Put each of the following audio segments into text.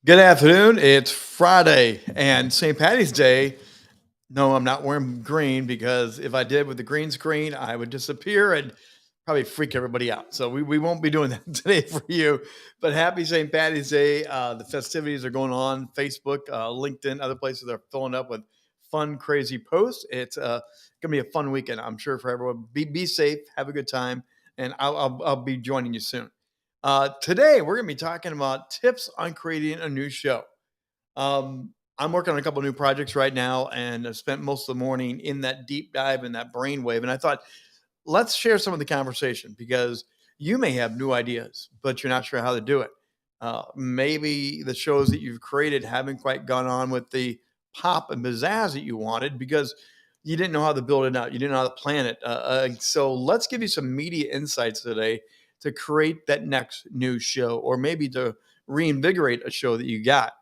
Good afternoon. It's Friday and St. Patty's Day. No, I'm not wearing green because if I did with the green screen, I would disappear and probably freak everybody out. So we won't be doing that today for you. But happy St. Patty's Day. The festivities are going on. Facebook, LinkedIn, other places are filling up with fun, crazy posts. It's going to be a fun weekend, I'm sure, for everyone. Be safe, have a good time, and I'll be joining you soon. Today, we're going to be talking about tips on creating a new show. I'm working on a couple new projects right now, and I spent most of the morning in that deep dive in that brainwave. And I thought, let's share some of the conversation because you may have new ideas, but you're not sure how to do it. Maybe the shows that you've created haven't quite gone on with the pop and pizzazz that you wanted because you didn't know how to build it out. You didn't know how to plan it. So let's give you some media insights today to create that next new show, or maybe to reinvigorate a show that you got.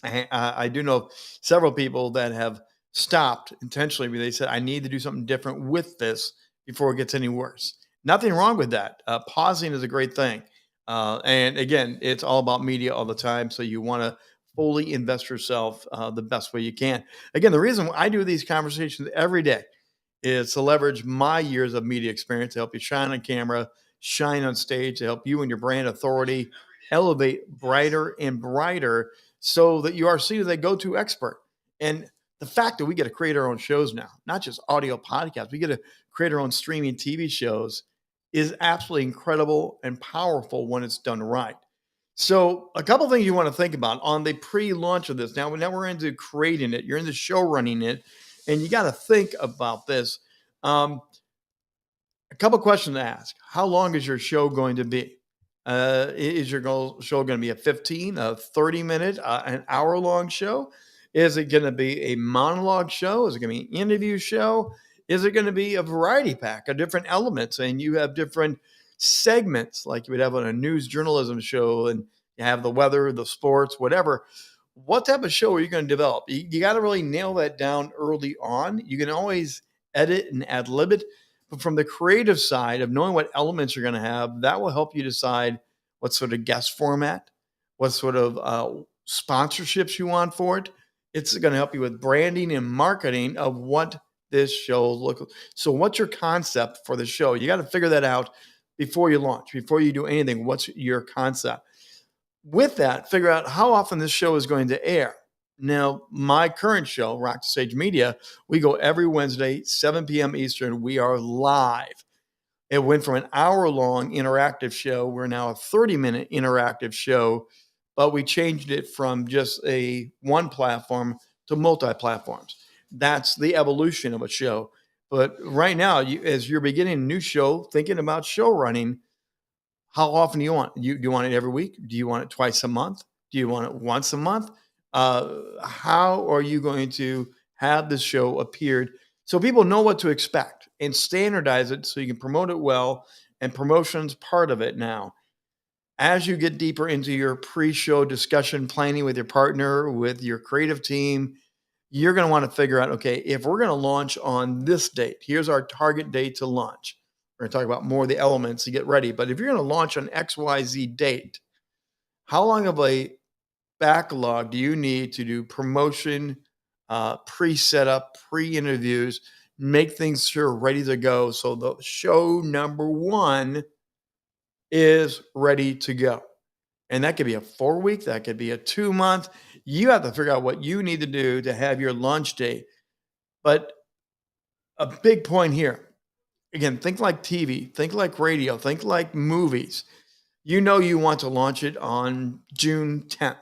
I do know several people that have stopped intentionally because they said, I need to do something different with this before it gets any worse. Nothing wrong with that. Pausing is a great thing. And again, it's all about media all the time. So you want to fully invest yourself the best way you can. Again, the reason I do these conversations every day is to leverage my years of media experience to help you shine on camera, shine on stage, to help you and your brand authority elevate brighter and brighter so that you are seen as a go-to expert. And the fact that we get to create our own shows now, not just audio podcasts, we get to create our own streaming TV shows is absolutely incredible and powerful when it's done right. So, a couple things you want to think about on the pre-launch of this. Now we're into creating it. You're into show running it, and you got to think about this. Um, a couple questions to ask: how long is your show going to be? Is your show going to be a 15, a 30-minute, an hour-long show? Is it going to be a monologue show? Is it going to be an interview show? Is it going to be a variety pack of different elements? And you have different segments like you would have on a news journalism show, and you have the weather, the sports, whatever. What type of show are you going to develop? You got to really nail that down early on. You can always edit and ad lib it, but from the creative side of knowing what elements you're going to have, that will help you decide what sort of guest format, what sort of sponsorships you want for it. It's going to help you with branding and marketing of what this show looks like. So, what's your concept for the show? You got to figure that out before you launch, before you do anything. What's your concept? With that, figure out how often this show is going to air. Now, my current show, Rock to Sage Media, we go every Wednesday, 7 p.m. Eastern. We are live. It went from an hour long interactive show. We're now a 30-minute interactive show, but we changed it from just a one platform to multi platforms. That's the evolution of a show. But right now, as you're beginning a new show, thinking about show running, how often do you want? Do you want it every week? Do you want it twice a month? Do you want it once a month? How are you going to have this show appeared so people know what to expect and standardize it so you can promote it well? And promotion's part of it now. As you get deeper into your pre-show discussion planning with your partner, with your creative team, you're going to want to figure out, okay, if we're going to launch on this date, here's our target date to launch. We're going to talk about more of the elements to get ready. But if you're going to launch on XYZ date, how long of a backlog do you need to do promotion, pre-setup, pre-interviews, make things sure ready to go so the show number one is ready to go? And that could be a 4 week, that could be a 2 month. You have to figure out what you need to do to have your launch date. But a big point here, again, think like TV, think like radio, think like movies. You know you want to launch it on June 10th,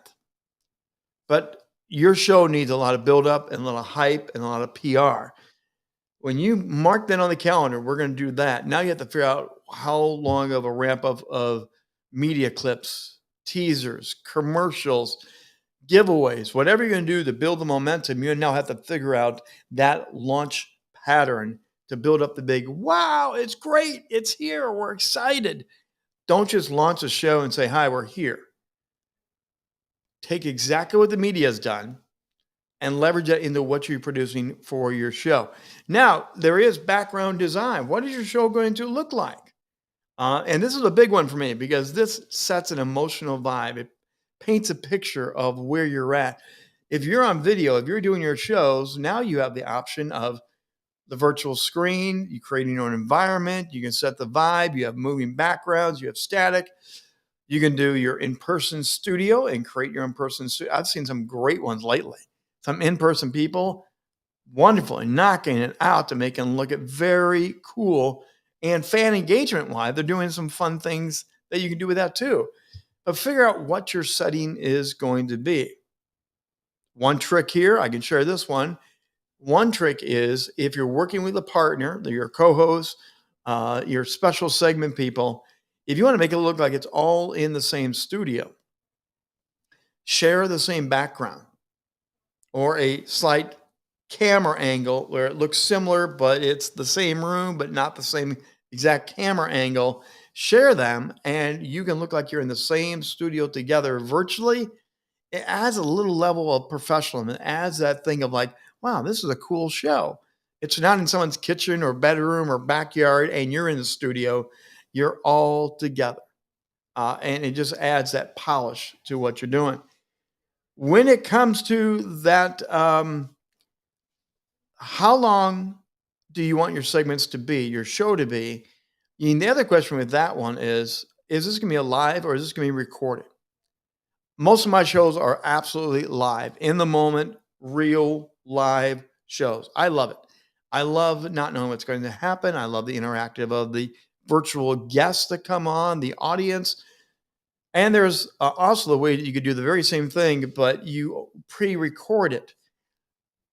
but your show needs a lot of buildup and a lot of hype and a lot of PR. When you mark that on the calendar, we're going to do that. Now you have to figure out how long of a ramp up of media clips, teasers, commercials, giveaways, whatever you're going to do to build the momentum. You now have to figure out that launch pattern to build up the big, wow, it's great. It's here. We're excited. Don't just launch a show and say, hi, we're here. Take exactly what the media has done and leverage that into what you're producing for your show. Now, there is background design. What is your show going to look like? And this is a big one for me because this sets an emotional vibe. paints a picture of where you're at. If you're on video, if you're doing your shows, now you have the option of the virtual screen, you creating your own environment, you can set the vibe, you have moving backgrounds, you have static. You can do your in-person studio and create your in-person studio. I've seen some great ones lately. Some in-person people, wonderful and knocking it out to make them look at very cool. And fan engagement wise, they're doing some fun things that you can do with that too. But figure out what your setting is going to be. One trick here, I can share this one. One trick is if you're working with a partner, your co-host, your special segment people, if you want to make it look like it's all in the same studio, share the same background or a slight camera angle where it looks similar, but it's the same room, but not the same exact camera angle. Share them, and you can look like you're in the same studio together virtually. It adds a little level of professionalism. It adds that thing of like, wow, this is a cool show. It's not in someone's kitchen or bedroom or backyard, and you're in the studio. You're all together. And it just adds that polish to what you're doing. When it comes to that, how long do you want your segments to be, your show to be? And the other question with that one is this going to be a live or is this going to be recorded? Most of my shows are absolutely live, in the moment, real live shows. I love it. I love not knowing what's going to happen. I love the interactive of the virtual guests that come on, the audience. And there's also the way that you could do the very same thing, but you pre-record it.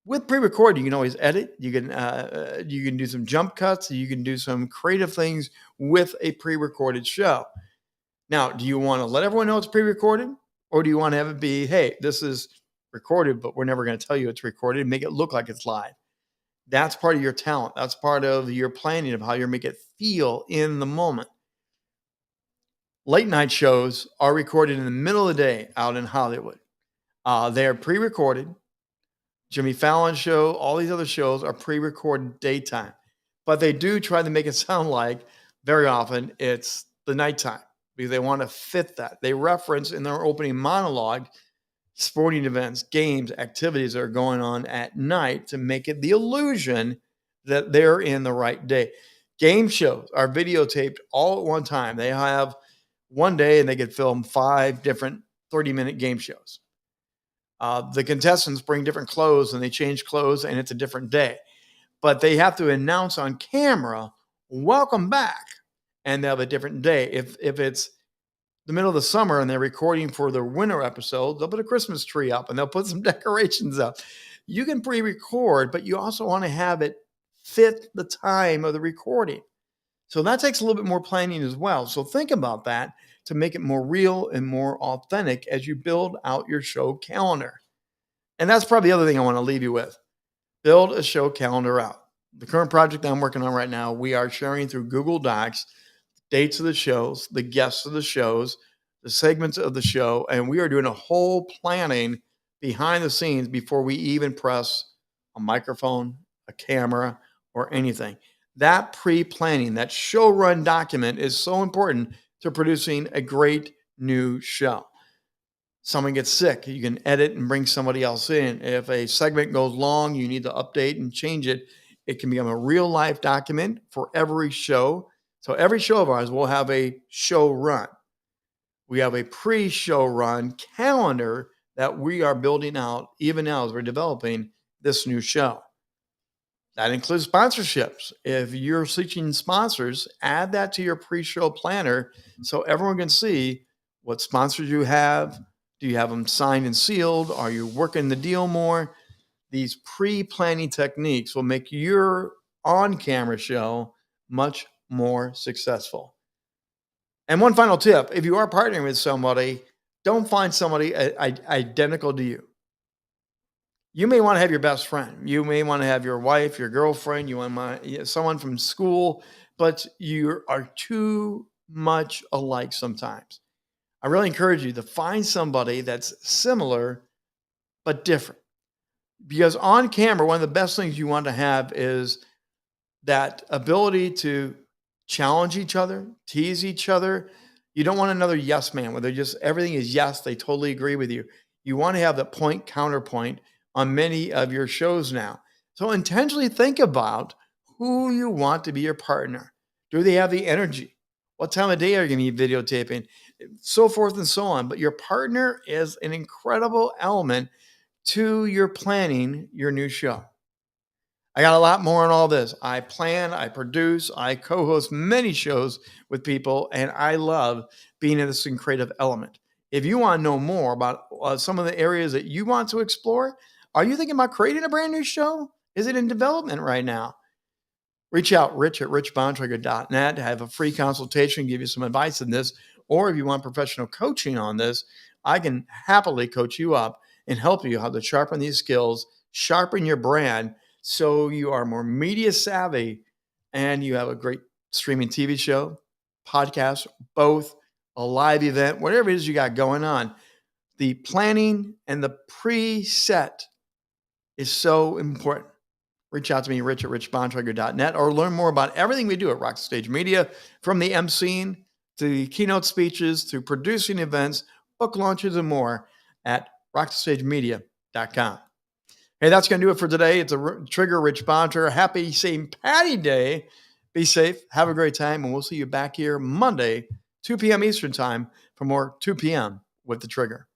With pre-recorded, you can always edit. You can do some jump cuts. You can do some creative things with a pre-recorded show. Now, do you want to let everyone know it's pre-recorded, or do you want to have it be, hey, this is recorded, but we're never going to tell you it's recorded and make it look like it's live? That's part of your talent. That's part of your planning of how you make it feel in the moment. Late night shows are recorded in the middle of the day out in Hollywood. They are pre-recorded. Jimmy Fallon's show, all these other shows are pre-recorded daytime, but they do try to make it sound like very often it's the nighttime because they want to fit that. They reference in their opening monologue sporting events, games, activities that are going on at night to make it the illusion that they're in the right day. Game shows are videotaped all at one time. They have one day and they could film 5 different 30-minute game shows. The contestants bring different clothes and they change clothes and it's a different day. But they have to announce on camera, welcome back. And they have a different day. If it's the middle of the summer and they're recording for their winter episode, they'll put a Christmas tree up and they'll put some decorations up. You can pre-record, but you also want to have it fit the time of the recording. So that takes a little bit more planning as well. So think about that to make it more real and more authentic as you build out your show calendar. And that's probably the other thing I want to leave you with. Build a show calendar out. The current project that I'm working on right now, we are sharing through Google Docs dates of the shows, the guests of the shows, the segments of the show, and we are doing a whole planning behind the scenes before we even press a microphone, a camera, or anything. That pre-planning, that show run document is so important to producing a great new show. Someone gets sick, you can edit and bring somebody else in. If a segment goes long, you need to update and change it. It can become a real life document for every show. So every show of ours will have a show run. We have a pre-show run calendar that we are building out even now as we're developing this new show. That includes sponsorships. If you're seeking sponsors, add that to your pre-show planner so everyone can see what sponsors you have. Do you have them signed and sealed? Are you working the deal more? These pre-planning techniques will make your on-camera show much more successful. And one final tip, if you are partnering with somebody, don't find somebody identical to you. You may want to have your best friend. You may want to have your wife, your girlfriend, you want someone from school, but you are too much alike sometimes. I really encourage you to find somebody that's similar but different. Because on camera, one of the best things you want to have is that ability to challenge each other, tease each other. You don't want another yes man where they're just everything is yes, they totally agree with you. You want to have the point counterpoint on many of your shows now. So intentionally think about who you want to be your partner. Do they have the energy? What time of day are you going to be videotaping? So forth and so on. But your partner is an incredible element to your planning your new show. I got a lot more on all this. I plan, I produce, I co host many shows with people, and I love being in this creative element. If you want to know more about some of the areas that you want to explore, are you thinking about creating a brand new show? Is it in development right now? Reach out, Rich at richbontrager.net to have a free consultation, give you some advice in this. Or if you want professional coaching on this, I can happily coach you up and help you how to sharpen these skills, sharpen your brand so you are more media savvy and you have a great streaming TV show, podcast, both, a live event, whatever it is you got going on. The planning and the preset is so important. Reach out to me, Rich at richbontrager.net, or learn more about everything we do at Rock the Stage Media, from the emceeing to the keynote speeches to producing events, book launches, and more at rockthestagemedia.com. Hey, that's going to do it for today. It's a Trigger Rich Bontrager. Happy St. Patty Day. Be safe. Have a great time. And we'll see you back here Monday, 2 p.m. Eastern Time for more 2 p.m. with the Trigger.